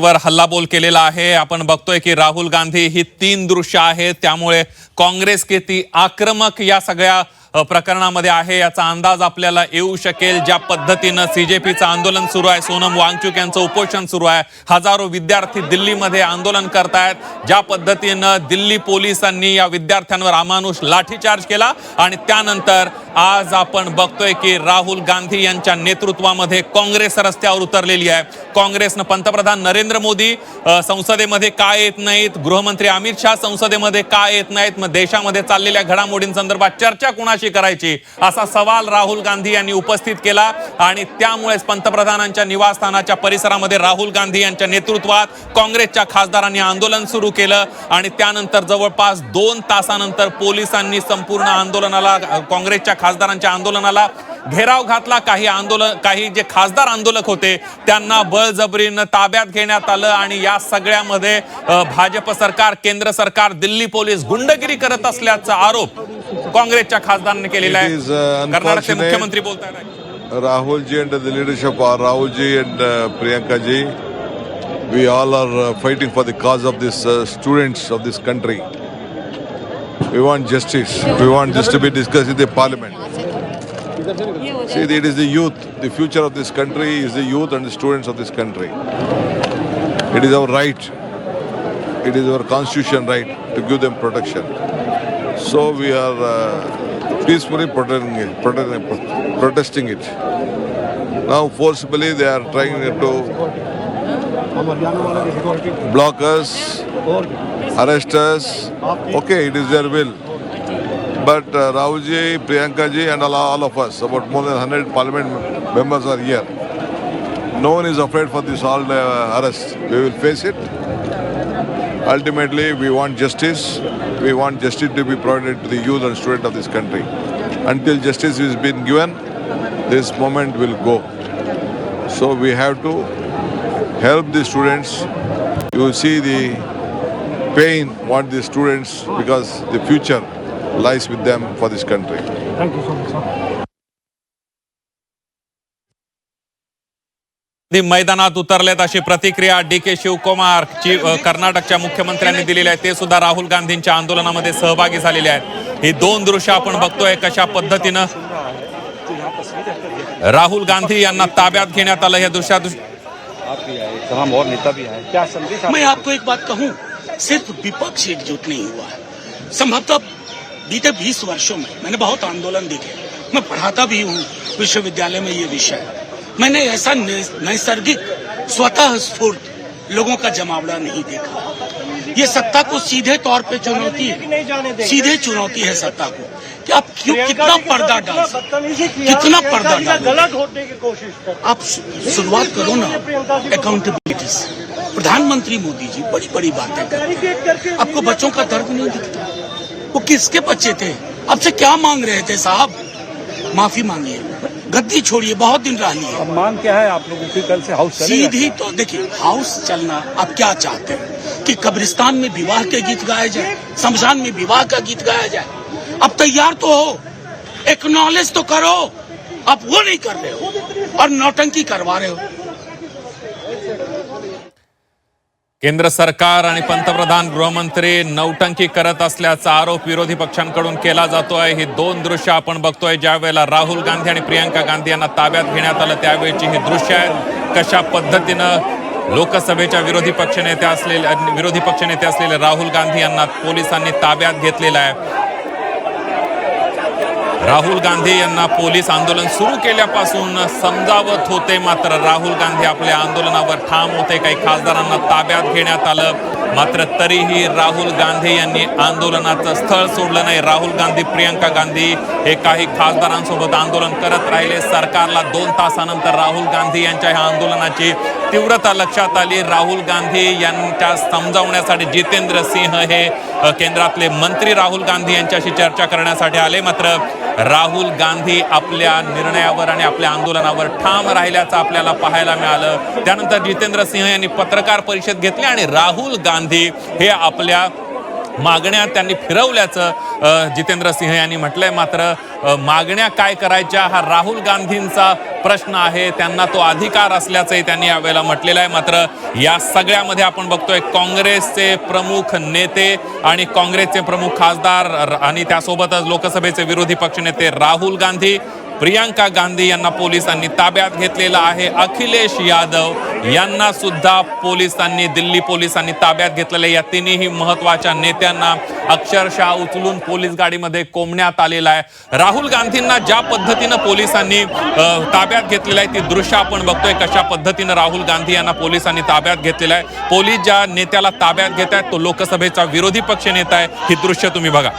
वर हल्लाबोल केलेला आहे। आपण बघतोय की राहुल गांधी ही 3 दृश्य आहेत, त्यामुळे काँग्रेस किती आक्रमक या सगळ्या प्रकरणामध्ये आहे याचा अंदाज आपल्याला येऊ शकेल। ज्या पद्धतीने सीजेपीचं आंदोलन सुरू आहे, सोनम वांगचुक यांचं उपोषण सुरू आहे, हजारो विद्यार्थी दिल्लीमध्ये आंदोलन करतायत, ज्या पद्धतीने दिल्ली पोलिसांनी या विद्यार्थ्यांवर अमानुष लाठीचार्ज केला आणि त्यानंतर आज आपण बघतोय की राहुल गांधी यांच्या नेतृत्वामध्ये काँग्रेस रस्त्यावर उतरलेली आहे। काँग्रेसनं पंतप्रधान नरेंद्र मोदी संसदेमध्ये का येत नाहीत, गृहमंत्री अमित शाह संसदेमध्ये का येत नाहीत, मग देशामध्ये चाललेल्या घडामोडींसंदर्भात चर्चा कुणाशी करायची असा सवाल राहुल गांधी यांनी उपस्थित केला आणि त्यामुळेच पंतप्रधानांच्या निवासस्थानाच्या परिसरामध्ये राहुल गांधी यांच्या नेतृत्वात काँग्रेसच्या खासदारांनी आंदोलन सुरू केलं आणि त्यानंतर जवळपास 2 तासानंतर पोलिसांनी संपूर्ण आंदोलनाला, काँग्रेसच्या खासदारांच्या आंदोलनाला घेराव घातला। काही जे खासदार आंदोलक होते त्यांना बळजबरीनं ताब्यात घेण्यात आलं आणि या सगळ्यामध्ये भाजप सरकार, केंद्र सरकार, दिल्ली पोलीस गुंडगिरी करत असल्याचा आरोप काँग्रेसच्या खासदारांनी केलेला आहे। कर्नाटकचे मुख्यमंत्री बोलतायत, Rahul ji and the leadership of Rahul ji and Priyanka ji, we all are fighting for the cause of these students of this country. We want justice. We want this to be discussed in the parliament. See, it is the youth. The future of this country is the youth and the students of this country. It is our right. It is our constitution right to give them protection. So we are peacefully protesting it. Now forcibly they are trying to block us, arrest us. Okay, it is their will. But Rahul ji, Priyanka ji and all of us, about more than 100 parliament members are here. No one is afraid for this all arrest. We will face it. Ultimately, we want justice. We want justice to be provided to the youth and students of this country. Until justice is been given, this moment will go. So we have to help the students. You will see the pain what the students, because the future lies with them for this country. Thank you so much, sir. मैदानात उतरलेत अशी प्रतिक्रिया DK Shivakumar कर्नाटकच्या मुख्यमंत्र्यांनी दिलेली आहे। ते सुद्धा राहुल गांधींच्या आंदोलनामध्ये सहभागी झालेले आहेत। ही 2 दृश्य आपण बघतोय कशा पद्धतीने राहुल गांधी यांना ताब्यात घेण्यात आलं। या दृश्यात मैं आपको एक बात कहूं, सिर्फ विपक्ष एकजुट नहीं हुआ है। संभवतः बीते 20 वर्षों में मैंने बहुत आंदोलन देखे, मैं पढ़ाता भी हूं विश्वविद्यालय में ये विषय। मैंने ऐसा नैसर्गिक स्वतः स्फूर्त लोगों का जमावड़ा नहीं देखा। ये सत्ता को सीधे तौर पे चुनौती है, सीधे चुनौती है सत्ता को कि आप क्यों कितना पर्दा डाल सकते, कितना पर्दा गलत होने की कोशिश कर। आप शुरुआत करो ना अकाउंटेबिलिटी से। प्रधानमंत्री मोदी जी बड़ी बड़ी बातें करते, आपको बच्चों का दर्द नहीं दिखता। वो किसके बच्चे थे, आपसे क्या मांग रहे थे साहब? माफी मांगिए, गद्दी छोड़िए, बहुत दिन रह लिए। अब मांग क्या है आप लोगों की? कल से हाउस सीधी तो देखिए, हाउस चलना आप क्या चाहते हैं कि कब्रिस्तान में विवाह के गीत गाए जाए, शमशान में विवाह का गीत गाया जाए? अब तैयार तो हो, एक्नॉलेज तो करो। आप वो नहीं कर रहे हो और नौटंकी करवा रहे हो। केंद्र सरकार आणि पंतप्रधान, गृहमंत्री नौटंकी करत असल्याचा आरोप विरोधी पक्षांकडून केला जातोय। ही 2 दृश्य आपण बघतोय ज्या वेळेला राहुल गांधी आणि प्रियांका गांधी यांना ताब्यात घेण्यात आलं त्यावेळची ही दृश्य आहेत। कशा पद्धतीनं लोकसभेच्या विरोधी पक्षनेते असलेले राहुल गांधी यांना पोलिसांनी ताब्यात घेतलेलं आहे। राहुल गांधी यांना पोलीस आंदोलन सुरू केल्यापासून समजावत होते, मात्र राहुल गांधी आपल्या आंदोलनावर ठाम होते। काही खासदारांना ताब्यात घेण्यात आलं, मात्र तरीही राहुल गांधी यांनी आंदोलनाचं स्थळ सोडलं नाही। राहुल गांधी, प्रियंका गांधी हे काही खासदारांसोबत आंदोलन करत राहिले। सरकारला 2 तासानंतर राहुल गांधी यांच्या ह्या आंदोलनाची तीव्रता लक्षात आली। राहुल गांधी यांच्या समजावण्यासाठी जितेंद्र सिंह हे केंद्रातले मंत्री राहुल गांधी यांच्याशी चर्चा करण्यासाठी आले, मात्र राहुल गांधी आपल्या निर्णयावर आणि आपल्या आंदोलनावर ठाम राहिल्याचं आपल्याला पाहायला मिळालं। त्यानंतर जितेंद्र सिंह यांनी पत्रकार परिषद घेतली आणि राहुल गांधी हे आपल्या मागण्या त्यांनी फिरवल्याचं जितेंद्र सिंह यांनी म्हटलंय. मात्र मागण्या काय करायच्या हा राहुल गांधींचा प्रश्न आहे, त्यांना तो अधिकार असल्याचंही त्यांनी यावेळेला म्हटलेलं आहे. मात्र या सगळ्यामध्ये आपण बघतोय काँग्रेसचे प्रमुख नेते आणि काँग्रेसचे प्रमुख खासदार आणि त्यासोबतच लोकसभेचे विरोधी पक्षनेते राहुल गांधी, प्रियंका गांधी यांना पोलिसांनी ताब्यात घेतलेलं आहे. अखिलेश यादव यांना सुद्धा पोलिसांनी, दिल्ली पोलिसांनी ताब्यात घेतलेलं आहे. या तिन्ही महत्वाच्या नेत्यांना अक्षरशः उचलून पोलीस गाडीमध्ये कोंबण्यात आलेला आहे. राहुल गांधींना ज्या पद्धतीनं पोलिसांनी ताब्यात घेतलेलं आहे ती दृश्य आपण बघतोय, कशा पद्धतीनं राहुल गांधी यांना पोलिसांनी ताब्यात घेतलेलं आहे. पोलीस ज्या नेत्याला ताब्यात घेत आहेत तो लोकसभेचा विरोधी पक्ष नेता आहे. ही दृश्य तुम्ही बघा.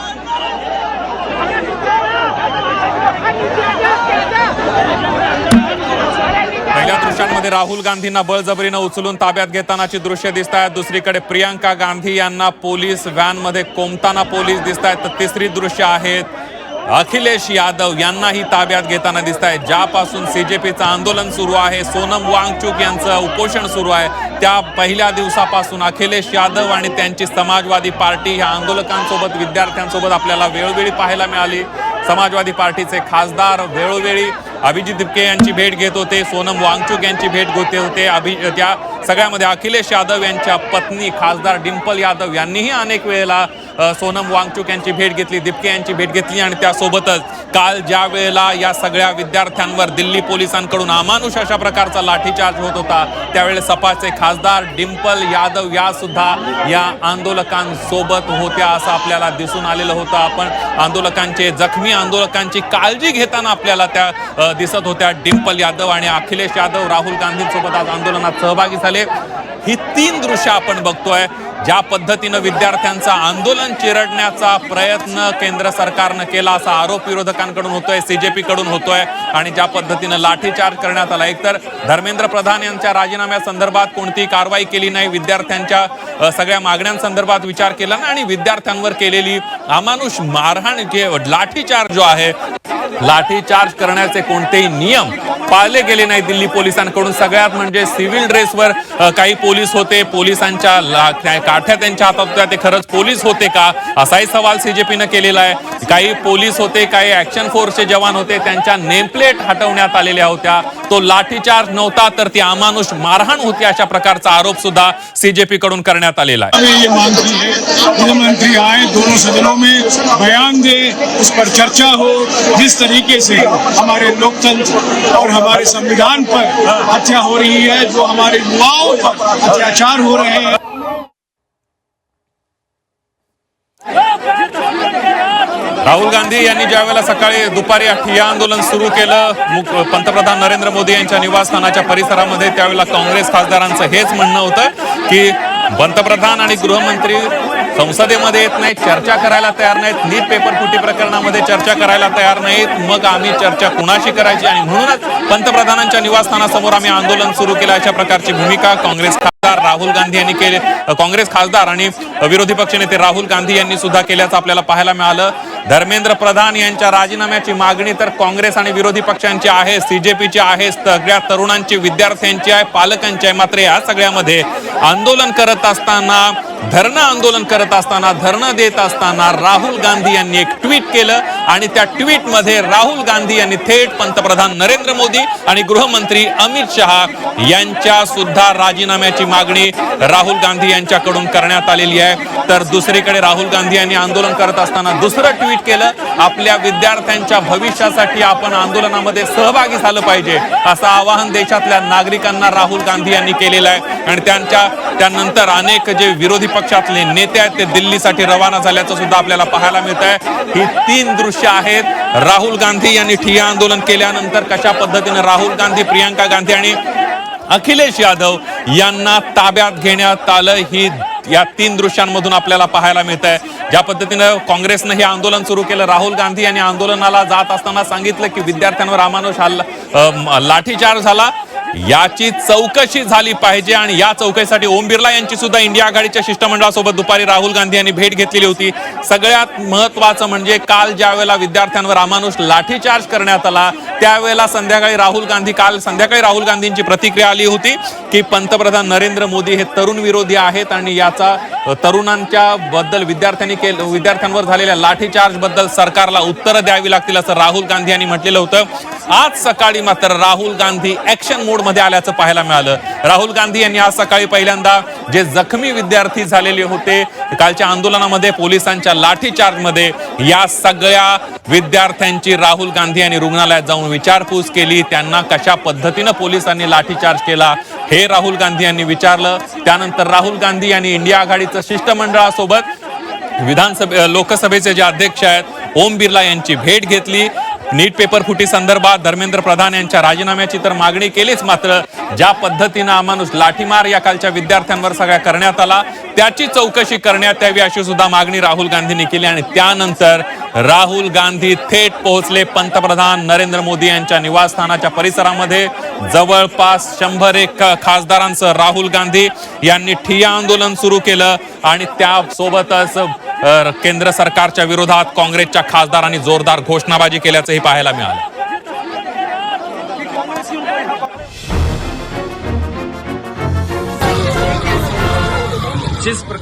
पहिल्या दृश्यांमध्ये राहुल गांधींना बळजबरीनं उचलून ताब्यात घेतानाची दृश्य दिसत आहेत. दुसरीकडे प्रियंका गांधी यांना पोलीस व्हॅनमध्ये कोंबताना पोलीस दिसत आहेत. तर तिसरी दृश्य आहेत अखिलेश यादव यांनाही ताब्यात घेताना दिसत आहे. ज्यापासून CJPचं आंदोलन सुरू आहे, सोनम वांगचुक यांचं उपोषण सुरू आहे, त्या पहिल्या दिवसापासून अखिलेश यादव आणि त्यांची समाजवादी पार्टी ह्या आंदोलकांसोबत, विद्यार्थ्यांसोबत आपल्याला वेळोवेळी पाहायला मिळाली. समाजवादी पार्टीचे खासदार वेळोवेळी अभिजित दिपके यांची भेट घेत होते, सोनम वांगचुक यांची भेट घेत होते. त्या सगळ्यामध्ये अखिलेश यादव यांच्या पत्नी खासदार डिंपल यादव यांनीही अनेक वेळेला सोनम वांगचुक यांची भेट घेतली, दिपके यांची भेट घेतली. आणि त्यासोबतच काल ज्या वेळेला या सगळ्या विद्यार्थ्यांवर दिल्ली पोलिसांकडून अमानुष अशा प्रकारचा लाठीचार्ज होत होता, त्यावेळेस सपाचे खासदार डिंपल यादव या सुद्धा या आंदोलकांसोबत होत्या असं आपल्याला दिसून आलेलं होतं. आपण जखमी आंदोलकांची काळजी घेताना आपल्याला त्या दिसत होत्या. डिंपल यादव आणि अखिलेश यादव राहुल गांधींसोबत आज आंदोलनात सहभागी झाले. ही 3 दृश्य आपण बघतोय. ज्या पद्धतीनं विद्यार्थ्यांचा आंदोलन चिरडण्याचा प्रयत्न केंद्र सरकारनं केला असा आरोप विरोधकांकडून होतोय, CJP कडून होतोय. आणि ज्या पद्धतीनं लाठीचार्ज करण्यात आला, एकतर धर्मेंद्र प्रधान यांच्या राजीनाम्यासंदर्भात कोणतीही कारवाई केली नाही, विद्यार्थ्यांच्या सगळ्या मागण्यांसंदर्भात विचार केला नाही आणि विद्यार्थ्यांवर केलेली अमानुष मारहाण, जे लाठीचार्ज जो आहे, लाठीचार्ज करण्याचे कोणतेही नियम पाळले गेले नाही दिल्ली पोलिसांकडून. सगळ्यात म्हणजे सिव्हिल ड्रेसवर काही पोलीस होते, पोलिसांच्या काठ्या त्यांच्या हातात होत्या. ते खरंच पोलीस होते का असाही सवाल CJPनं केलेला आहे. काही पोलीस होते, काही ऍक्शन फोर्सचे जवान होते, त्यांच्या नेमप्लेट हटवण्यात आलेल्या होत्या. तो लाठीचार्ज नव्हता तर ती अमानुष मारहाण होती, अशा प्रकारचा आरोप सुद्धा CJP कडून करण्यात आलेला आहे. ये मांग की है गृहमंत्री आए, दोनों सदनों में बयान दे, उस पर चर्चा हो. जिस तरीके से हमारे लोकतंत्र और हमारे संविधान पर हत्या हो रही है, जो हमारे युवाओं पर अत्याचार हो रहे हैं. राहुल गांधी यांनी ज्यावेळेला सकाळी दुपारी ठिय्या आंदोलन सुरू केलं पंतप्रधान नरेंद्र मोदी यांच्या निवासस्थानाच्या परिसरामध्ये, त्यावेळेला काँग्रेस खासदारांचं हेच म्हणणं होतं की पंतप्रधान आणि गृहमंत्री संसदेमध्ये येत नाहीत, चर्चा करायला तयार नाहीत, नीट पेपर फुटी प्रकरणामध्ये चर्चा करायला तयार नाहीत, मग आम्ही चर्चा कुणाशी करायची. आणि म्हणूनच पंतप्रधानांच्या निवासस्थानासमोर आम्ही आंदोलन सुरू केलं, अशा प्रकारची भूमिका काँग्रेस खासदार राहुल गांधी यांनी केली. काँग्रेस खासदार आणि विरोधी पक्षनेते राहुल गांधी यांनी सुद्धा केल्याचं आपल्याला पाहायला मिळालं. धर्मेंद्र प्रधान यांच्या राजीनाम्याची मागणी तर काँग्रेस आणि विरोधी पक्षांची आहे, CJPची आहे, सगळ्या तरुणांची, विद्यार्थ्यांची आहे, पालकांची आहे. मात्र या सगळ्यामध्ये आंदोलन करत असताना, धरणं आंदोलन करत असताना, धरणं देत असताना राहुल गांधी यांनी एक ट्विट केलं आणि त्या ट्विटमध्ये राहुल गांधी यांनी थेट पंतप्रधान नरेंद्र मोदी आणि गृहमंत्री अमित शहा यांच्या सुद्धा राजीनाम्याची मागणी राहुल गांधी यांच्याकडून करण्यात आलेली आहे. तर दुसरीकडे राहुल गांधी यांनी आंदोलन करत असताना दुसरं ट्विट केलं, आपल्या विद्यार्थ्यांच्या भविष्यासाठी आपण आंदोलनामध्ये सहभागी झालं पाहिजे असं आवाहन देशातल्या नागरिकांना राहुल गांधी यांनी केलेलं आहे. आणि त्यानंतर अनेक जे विरोधी पक्षातले नेते आहेत ते दिल्लीसाठी रवाना झाल्याचं सुद्धा आपल्याला पाहायला मिळत आहे. ही 3 दृश्य आहेत. राहुल गांधी यांनी ठिय्या आंदोलन केल्यानंतर कशा पद्धतीने राहुल गांधी, प्रियंका गांधी आणि अखिलेश यादव यांना ताब्यात घेण्यात आलं, ही या 3 दृश्यांमधून आपल्याला पाहायला मिळत आहे. ज्या पद्धतीनं काँग्रेसनं हे आंदोलन सुरू केलं, राहुल गांधी यांनी आंदोलनाला जात असताना सांगितलं की विद्यार्थ्यांवर अमानुष लाठीचार्ज झाला, याची चौकशी झाली पाहिजे. आणि या चौकशीसाठी ओम बिर्ला यांची सुद्धा इंडिया आघाडीच्या शिष्टमंडळासोबत दुपारी राहुल गांधी यांनी भेट घेतलेली होती. सगळ्यात महत्वाचं म्हणजे काल ज्या वेळेला विद्यार्थ्यांवर अमानुष लाठीचार्ज करण्यात आला, त्यावेळेला काल संध्याकाळी राहुल गांधींची प्रतिक्रिया आली होती की पंतप्रधान नरेंद्र मोदी हे तरुण विरोधी आहेत आणि याचा तरुणांच्या बद्दल विद्यार्थ्यांवर झालेल्या लाठीचार्ज बद्दल सरकारला उत्तरं द्यावी लागतील असं राहुल गांधी यांनी म्हटलेलं होतं. आज सकाळी मात्र राहुल गांधी ऍक्शन मोड मध्ये आल्याचं पाहायला मिळालं. राहुल गांधी यांनी आज सकाळी पहिल्यांदा जे जखमी विद्यार्थी झालेले होते कालच्या आंदोलनामध्ये पोलिसांच्या लाठीचार्ज मध्ये, या सगळ्या विद्यार्थ्यांची राहुल गांधी यांनी रुग्णालयात जाऊन विचारपूस केली. त्यांना कशा पद्धतीनं पोलिसांनी लाठीचार्ज केला हे राहुल गांधी यांनी विचारलं. त्यानंतर राहुल गांधी यांनी इंडिया आघाडीचं शिष्टमंडळासोबत लोकसभेचे जे अध्यक्ष आहेत ओम बिर्ला यांची भेट घेतली. नीट पेपर फुटी संदर्भात धर्मेंद्र प्रधान यांच्या राजीनाम्याची तर मागणी केलीच, मात्र ज्या पद्धतीनं अमानुष लाठीमार या कालच्या विद्यार्थ्यांवर सगळ्या करण्यात आला त्याची चौकशी करण्यात यावी अशी सुद्धा मागणी राहुल गांधींनी केली. आणि त्यानंतर राहुल गांधी थेट पोहोचले पंतप्रधान नरेंद्र मोदी यांच्या निवासस्थानाच्या परिसरामध्ये. जवळपास 101 खासदारांसह राहुल गांधी यांनी ठिय्या आंदोलन सुरू केलं आणि त्यासोबतच केंद्र सरकारच्या विरोधात काँग्रेसच्या खासदारांनी जोरदार घोषणाबाजी केल्याचंही पाहायला मिळालं.